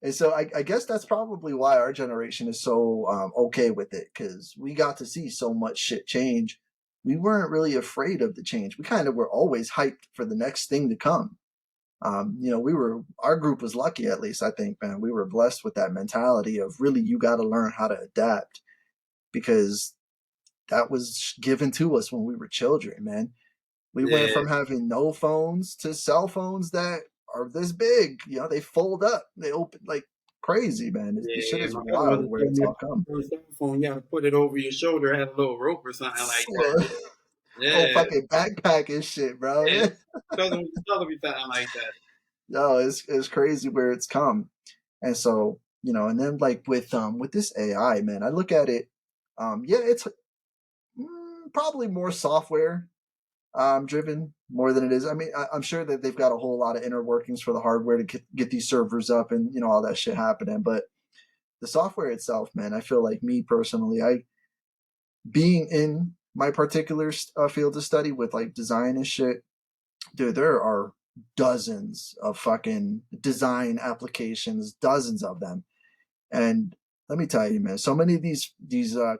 And so I guess that's probably why our generation is so okay with it, because we got to see so much shit change. We weren't really afraid of the change. We kind of were always hyped for the next thing to come. Our group was lucky, at least I think, man. We were blessed with that mentality of really, you got to learn how to adapt, because that was given to us when we were children, man. We went Yeah, from having no phones to cell phones that are this big. They fold up, they open like crazy, man. This shit yeah. is My cousin was wild just where telling it's me all about come. the cell phone. You have to put it over your shoulder, had a little rope or something like that. Oh, Yeah, fucking backpack and shit, bro. yeah. Yeah. Cousin was just telling me something like that. No, it's crazy where it's come. And so, and then like with this AI, man, I look at it, yeah, it's probably more software driven more than it is. I mean, I'm sure that they've got a whole lot of inner workings for the hardware to get these servers up and all that shit happening. But the software itself, man, I feel like, me personally, I being in my particular field of study with like design and shit, dude, there are dozens of fucking design applications, dozens of them. And let me tell you, man, so many of these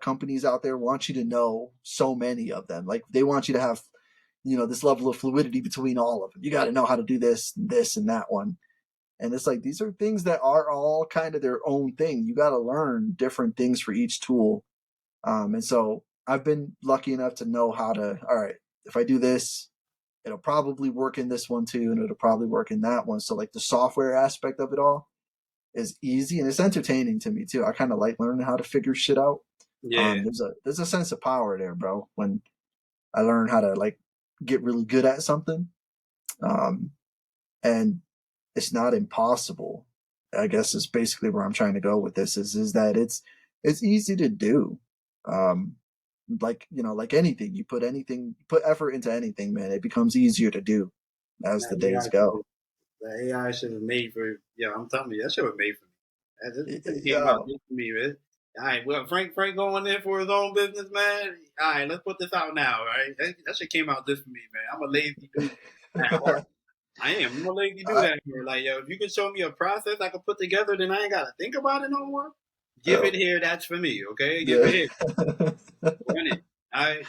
companies out there want you to know so many of them. Like, they want you to have, this level of fluidity between all of them. You got to know how to do this, and that one. And it's like, these are things that are all kind of their own thing. You got to learn different things for each tool. And so I've been lucky enough to know how to, all right, if I do this, it'll probably work in this one too, and it'll probably work in that one. So like the software aspect of it all is easy, and it's entertaining to me too. I kind of like learning how to figure shit out. Yeah, There's a sense of power there, bro, when I learn how to like get really good at something. Um, and it's not impossible. I guess is basically where I'm trying to go with this, is that it's easy to do. Um, like anything, put effort into anything, man, it becomes easier to do as the that days go. AI should have made for. Yeah, I'm telling you, that should have made for me. This thing came out Yeah, just for me, man. All right, well, Frank going in for his own business, man. All right, let's put this out now, all right? That shit came out just for me, man. I'm a lazy dude at heart. I am. I'm a lazy dude I, at heart. Like, yo, if you can show me a process I can put together, then I ain't gotta think about it no more. Give yeah, it here. That's for me, okay? Give it yeah. here. Run it. All right.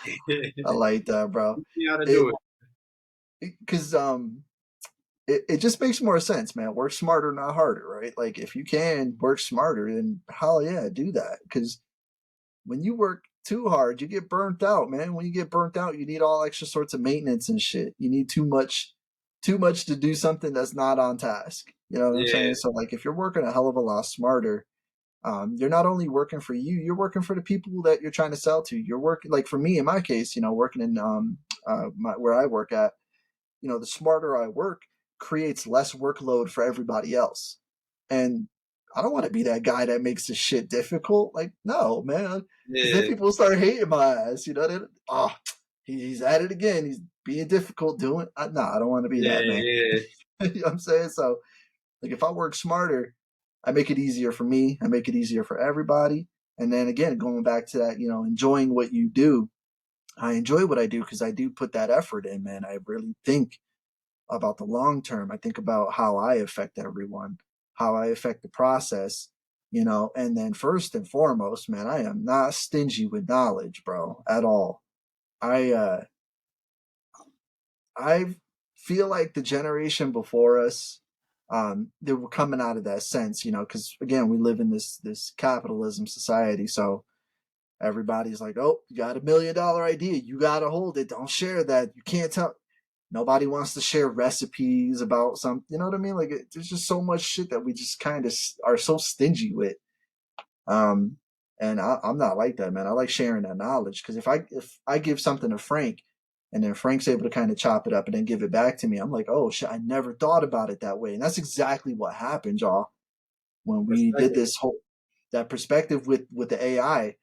I like that, bro. Teach me how to It do it. because it just makes more sense, man. Work smarter, not harder, right? Like, if you can work smarter, then hell yeah, do that. Because when you work too hard, you get burnt out, man. When you get burnt out, you need all extra sorts of maintenance and shit. You need too much to do something that's not on task. You know what I'm Yeah, saying? So like, if you're working a hell of a lot smarter, you're not only working for you, you're working for the people that you're trying to sell to. You're working, like for me in my case, working in where I work at. The smarter I work creates less workload for everybody else. And I don't want to be that guy that makes the shit difficult. Like, no, man. Because then Yeah, people start hating my ass. You know, oh, he's at it again. He's being difficult doing. No, I don't want to be yeah, that man. yeah. You know what I'm saying? So, like, if I work smarter, I make it easier for me. I make it easier for everybody. And then again, going back to that, enjoying what you do. I enjoy what I do because I do put that effort in, man. I really think about the long term. I think about how I affect everyone, how I affect the process, and then first and foremost, man, I am not stingy with knowledge, bro, at all. I I feel like the generation before us, they were coming out of that sense, because again, we live in this capitalism society, so everybody's like, oh, you got $1 million idea, you gotta hold it, don't share that, you can't tell. Nobody wants to share recipes about something. You know what I mean? Like, there's just so much shit that we just kind of are so stingy with. Um, and I'm not like that, man. I like sharing that knowledge because if I give something to Frank, and then Frank's able to kind of chop it up and then give it back to me, I'm like, oh shit, I never thought about it that way. And that's exactly what happened, y'all, when we did Perspective. this whole that perspective with the AI.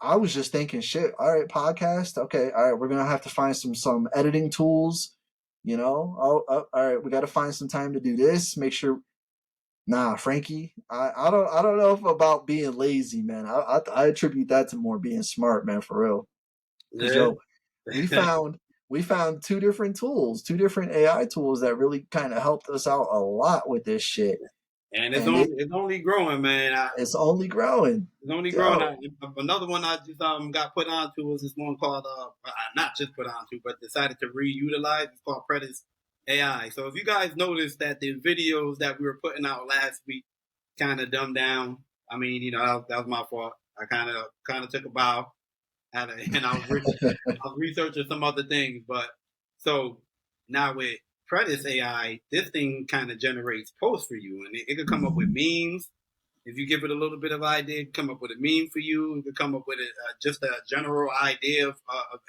I was just thinking, shit. All right, podcast. Okay, all right. We're gonna have to find some editing tools. All right. We got to find some time to do this. Make sure. Nah, Frankie. I don't know if about being lazy, man. I attribute that to more being smart, man, for real. Cause Yeah. yo, we found we found two different tools, two different AI tools that really kind of helped us out a lot with this shit, And and it's only growing, man. it's only growing. It's only growing. Yo, Another one I just got put onto was this one called not just put onto, but decided to reutilize. It's called Predis AI. So if you guys noticed that the videos that we were putting out last week kind of dumbed down, I mean, that was my fault. I kind of took a bow, and I was researching some other things. But so now with Predis AI, this thing kind of generates posts for you, and it could come up with memes. If you give it a little bit of idea, it come up with a meme for you. It could come up with just a general idea of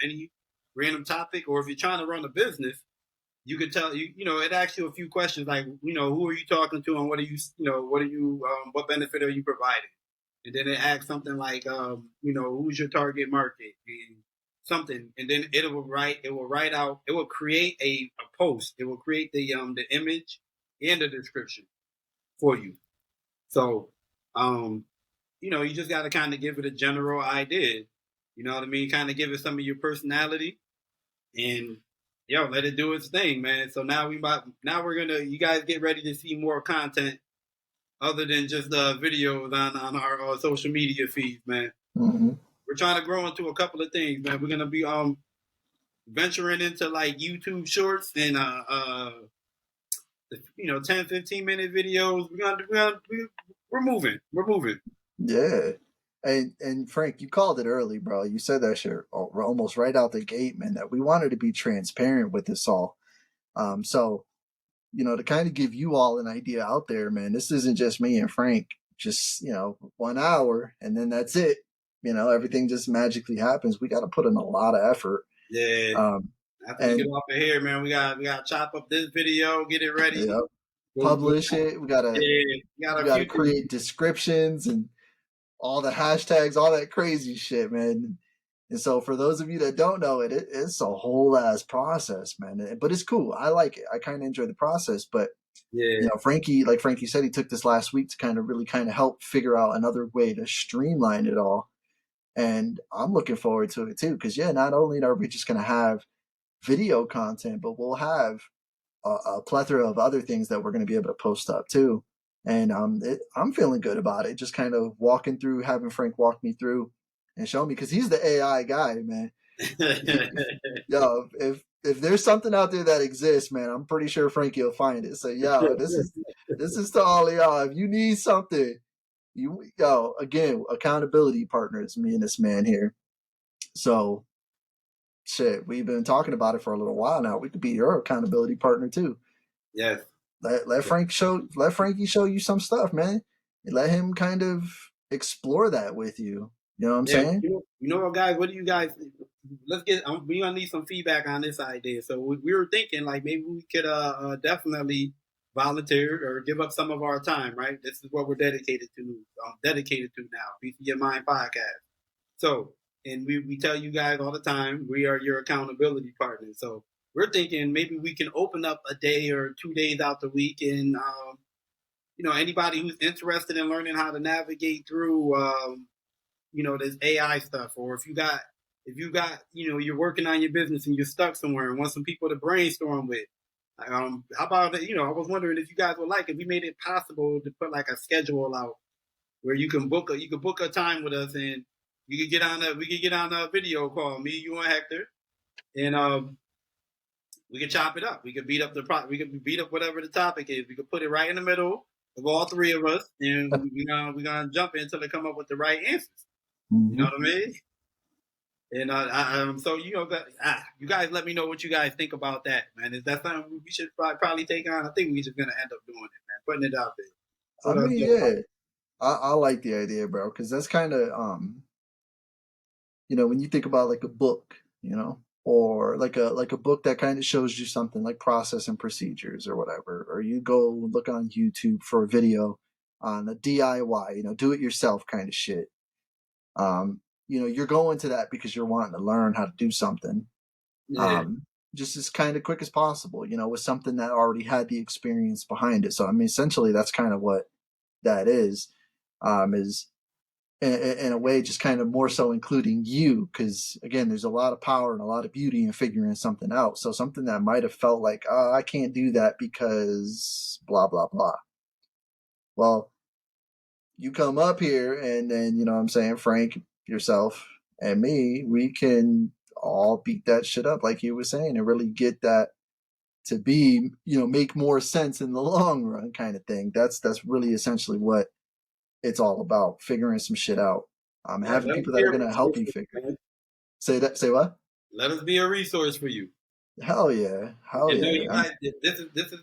any random topic. Or if you're trying to run a business, you could tell it asks you a few questions like, who are you talking to, and what benefit are you providing? And then it asks something like, who's your target market and something, and then it will write out, it will create a post. It will create the image and the description for you. So, um, you just got to kind of give it a general idea. You know what I mean? Kind of give it some of your personality, and let it do its thing, man. So now we're gonna, you guys get ready to see more content other than just videos on our social media feeds, man. mm-hmm. We're trying to grow into a couple of things, man. We're gonna be venturing into like YouTube Shorts and 10-15 minute videos. We're moving. We're moving. Yeah. And Frank, you called it early, bro. You said that shit almost right out the gate, man, that we wanted to be transparent with this all. So, to kind of give you all an idea out there, man, this isn't just me and Frank, just, 1 hour and then that's it. Everything just magically happens. We got to put in a lot of effort. Yeah. Um, After we get and off of here, man, we got to chop up this video, get it ready. yeah, publish Yeah, it. We gotta we got we a few gotta things. create descriptions and all the hashtags, all that crazy shit, man. And so for those of you that don't know it's a whole ass process, man. But it's cool. I like it. I kind of enjoy the process. But Yeah. Frankie, like Frankie said, he took this last week to kind of help figure out another way to streamline it all. And I'm looking forward to it too, because not only are we just gonna have video content, but we'll have a plethora of other things that we're going to be able to post up too. And I'm feeling good about it. Just kind of walking through, having Frank walk me through and show me, because he's the AI guy, man. If there's something out there that exists, man, I'm pretty sure Frankie will find it. So this is to all of y'all. If you need something, again, accountability partners, me and this man here. So shit, we've been talking about it for a little while now. We could be your accountability partner too. Yes. Let Frankie show you some stuff, man. Let him kind of explore that with you. You know what I'm Yeah. saying? What, guys? What do you guys? Let's get. We gonna need some feedback on this idea. So we were thinking like maybe we could definitely volunteer or give up some of our time, right? This is what we're dedicated to now, Beast of Your Mind podcast. So, and we tell you guys all the time, we are your accountability partners. So we're thinking maybe we can open up a day or 2 days out the week, and anybody who's interested in learning how to navigate through, this AI stuff, or if you got, you're working on your business and you're stuck somewhere and want some people to brainstorm with. How about it? I was wondering if you guys would like if we made it possible to put like a schedule out where you could book a time with us and we could get on a video call, me, you, and Hector, and we could chop it up. We could beat up whatever the topic is. We could put it right in the middle of all three of us, and we're gonna jump in until they come up with the right answers. You know Mm-hmm. what I mean? And so you guys let me know what you guys think about that, man. Is that something we should probably take on? I think we're just gonna end up doing it, man. Putting it out there. So I that's mean, yeah, I like the idea, bro, because that's kind of when you think about like a book, or like a book that kind of shows you something like process and procedures or whatever, or you go look on YouTube for a video on a DIY, do it yourself kind of shit. You're going to that because you're wanting to learn how to do something, yeah, um, just as kind of quick as possible, with something that already had the experience behind it. So I mean, essentially, that's kind of what that is in a way just kind of more so including you, because again, there's a lot of power and a lot of beauty in figuring something out. So something that might have felt like, oh, I can't do that because blah blah blah. Well, you come up here and then, what I'm saying, Frank, yourself, and me, we can all beat that shit up like you were saying and really get that to be, make more sense in the long run kind of thing. That's really essentially what it's all about, figuring some shit out. yeah. Having Let us people be that are a gonna help resource you for figure. you, man. Say what? Let us be a resource for you. Hell yeah. Hell And know yeah. you guys, this is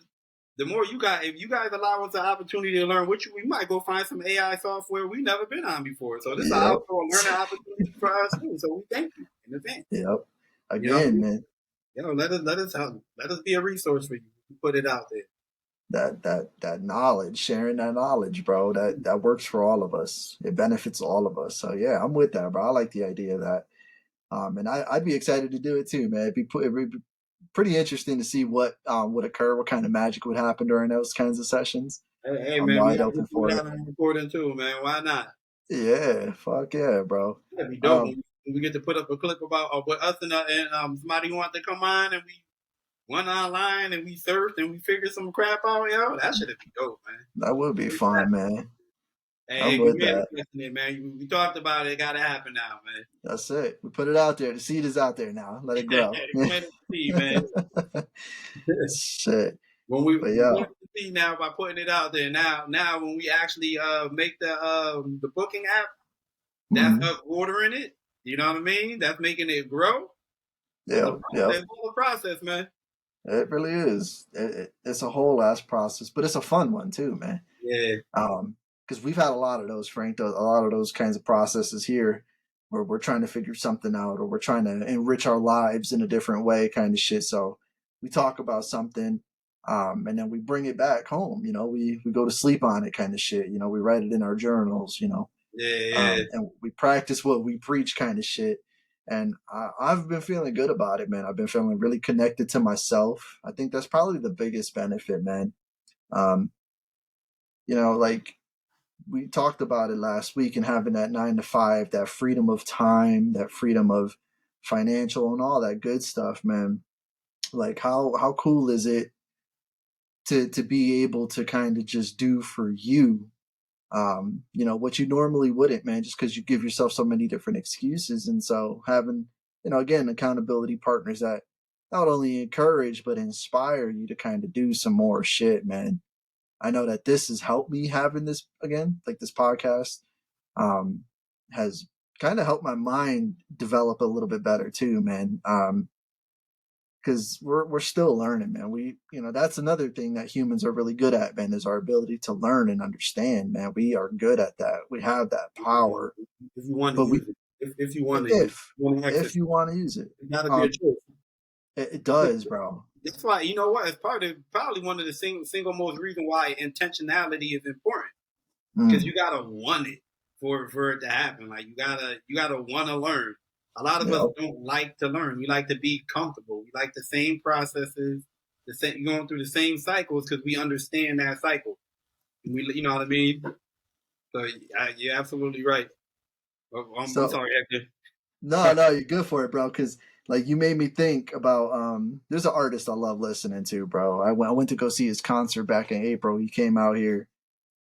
the more you got. If you guys allow us the opportunity to learn, we might go find some AI software we've never been on before. So this is Yep. also a learning opportunity for us too. So we thank you in advance. Yep. You know what I Again, mean? man, Let us be a resource for you. Put it out there. that knowledge, sharing that knowledge, bro, that works for all of us. It benefits all of us. So yeah, I'm with that, bro. I like the idea of that. And I'd be excited to do it too, man. It'd be pretty interesting to see what would occur, what kind of magic would happen during those kinds of sessions. Hey, I'm man, we wide gotta get open you for it. out on recording too, man. Why not? Yeah, fuck yeah, bro. That'd be dope. Um, When we get to put up a clip about with us and somebody who want to come on and we went online and we surfed and we figured some crap out, yo. That should be dope, man. that would be fun, man. I'm Hey, we with that. manifesting it, man. We talked about it. It gotta happen now, man. That's it. We put it out there. The seed is out there now. Let it grow. Plant the seed, man. Shit. When But we yo, plant the seed now by putting it out there. Now when we actually make the booking app, that's mhm. us ordering it. You know what I mean? That's making it grow. It's a Yeah, yeah. process. It's all a process, man. It really is. It's a whole ass process, but it's a fun one too, man. Yeah, Because we've had a lot of those, Frank. A lot of those kinds of processes here, where we're trying to figure something out, or we're trying to enrich our lives in a different way, kind of shit. So we talk about something, and then we bring it back home. We go to sleep on it, kind of shit. We write it in our journals. yeah. And we practice what we preach, kind of shit. And I've been feeling good about it, man. I've been feeling really connected to myself. I think that's probably the biggest benefit, man. Um, like we talked about it last week, and having that 9 to 5, that freedom of time, that freedom of financial and all that good stuff, man. Like how cool is it to be able to kind of just do for you, what you normally wouldn't, man, just because you give yourself so many different excuses. And so having, again, accountability partners that not only encourage but inspire you to kind of do some more shit, man. I know that this has helped me, having this again, like this podcast, um, has kind of helped my mind develop a little bit better too, man. Because we're still learning, man. That's another thing that humans are really good at, man, is our ability to learn and understand, man. We are good at that. We have that power, If you want to but we use it, if you want to use it, if you want to if exercise, you want to use it, it gotta be a um, choice. It does, bro. That's why, you know what? It's probably one of the single most reason why intentionality is important, because Mm, you gotta want it for it to happen. Like you gotta want to learn. A lot of us yep. don't like to learn. We like to be comfortable. We like the same processes, the same going through the same cycles because we understand that cycle. You know what I mean? So you're absolutely right. I'm So sorry, Hector. no, you're good for it, bro. Because like you made me think about there's an artist I love listening to, bro. I went to go see his concert back in April. He came out here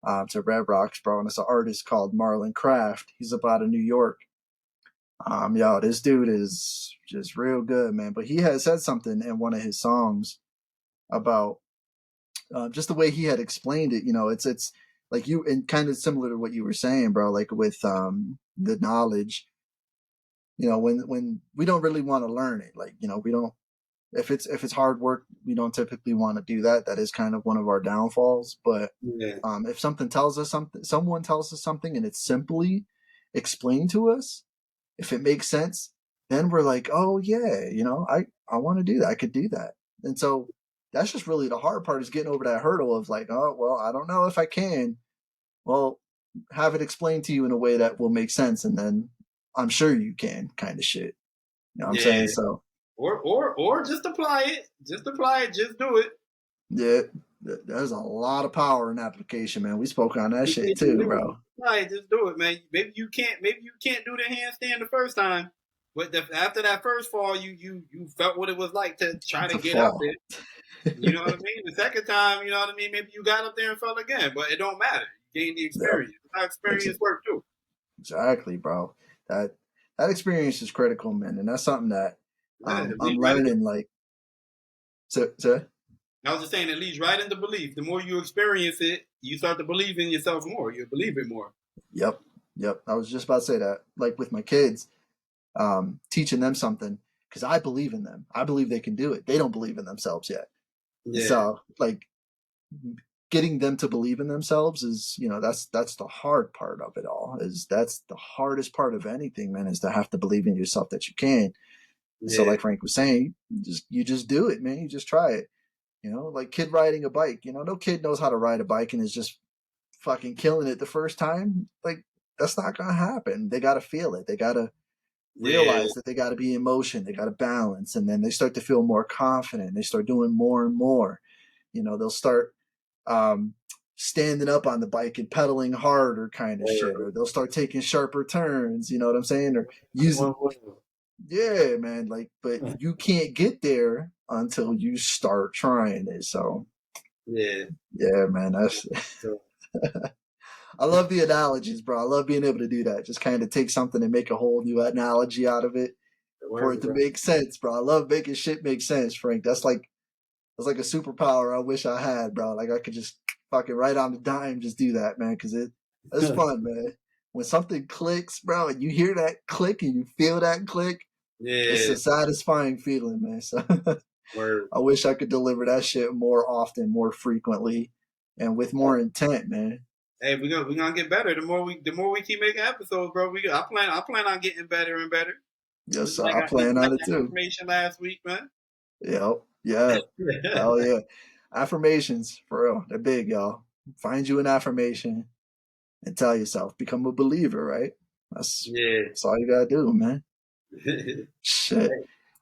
to Red Rocks, bro, and it's an artist called Marlon Craft. He's up out of New York. Yo, this dude is just real good, man. But he had said something in one of his songs about just the way he had explained it. You know, it's like you and kind of similar to what you were saying, bro. Like with the knowledge, you know, when we don't really want to learn it, like you know, we don't. If it's hard work, we don't typically want to do that. That is kind of one of our downfalls. But Yeah, if something tells us something, someone tells us something, and it's simply explained to us, if it makes sense, then we're like, oh yeah, you know, I want to do that. I could do that. And so that's just really the hard part is getting over that hurdle of like, oh well, I don't know if I can. Well, have it explained to you in a way that will make sense, and then I'm sure you can, kind of shit. You know what I'm saying? yeah. So Or just apply it. Just apply it. Just do it. yeah, there's a lot of power in application, man. We spoke on that Just shit too, bro. apply it. Just do it, man. Maybe you can't do the handstand the first time, but after that first fall, you felt what it was like to try to To get up there. fall. You know what I mean? The second time, you know what I mean? Maybe you got up there and fell again, but it don't matter. You gained the Yep. experience. How experience work too. Exactly, bro. That that experience is critical, man, and that's something that Yeah, it I'm leads right into. learning. Like, so I was just saying, it leads right into belief. The more you experience it, you start to believe in yourself more. You believe it more. yep, yep. I was just about to say that. Like with my kids, teaching them something because I believe in them. I believe they can do it. They don't believe in themselves yet, and Yeah, so like getting them to believe in themselves is, you know, that's the hard part of it all. Is that's the hardest part of anything, man. Is to have to believe in yourself that you can. And so, yeah, like Frank was saying, you just do it, man. You just try it. You know, like kid riding a bike. You know, no kid knows how to ride a bike and is just fucking killing it the first time. Like that's not gonna happen. They gotta feel it. They gotta yeah, realize that they gotta be in motion. They gotta balance, and then they start to feel more confident. They start doing more and more. You know, they'll start um, standing up on the bike and pedaling harder, kind of shit, or they'll start taking sharper turns. You know what I'm saying? Or using yeah, man. Like, but you can't get there until you start trying it. So yeah. yeah, man. That's So I love the analogies, bro. I love being able to do that. Just kind of take something and make a whole new analogy out of it the for word, it to bro. make sense, bro. I love making shit make sense, Frank. That's like a superpower I wish I had, bro. Like I could just fucking right on the dime just do that, man. Because it's fun, man. When something clicks, bro, and you hear that click and you feel that click, it's Yeah, a satisfying feeling, man. So word. I wish I could deliver that shit more often, more frequently, and with more intent, man. Hey, we gonna get better. The more we keep making episodes, bro. I plan on getting better and better. Yes, sir. I plan Like on it that too. information last week, man. Yep. Yeah. Hell yeah. Affirmations, for real. They're big, y'all. Find you an affirmation and tell yourself, become a believer, right? That's Yeah. that's all you gotta do, man. Shit.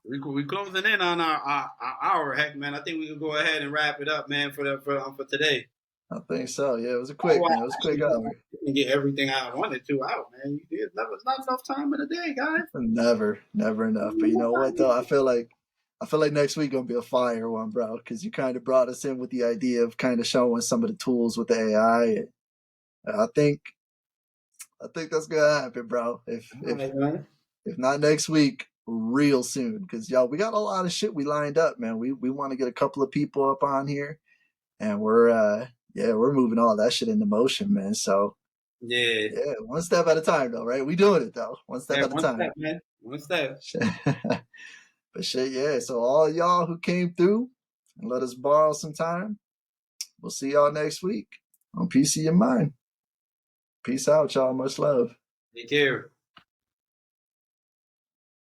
We closing in on our hour, heck, man. I think we can go ahead and wrap it up, man, for today. I think so. Yeah, it was a Oh, quick, man. It was a quick hour. I didn't get everything I wanted to out, man. There's not enough time in the day, guys. Never, never enough. But you know what though? I feel like next week gonna be a fire one, bro, because you kind of brought us in with the idea of kind of showing some of the tools with the AI. I think I think that's gonna happen, bro. If All if right, man. if not next week, real soon. Because y'all, we got a lot of shit we lined up, man. We want to get a couple of people up on here, and we're moving all that shit into motion, man. So Yeah. yeah, one step at a time, though, right? We doing it though, one step Yeah, at a one time. step, man. One step. But shit, yeah. So all y'all who came through and let us borrow some time, we'll see y'all next week on Peace of Your Mind. Peace out, y'all. Much love. Take care.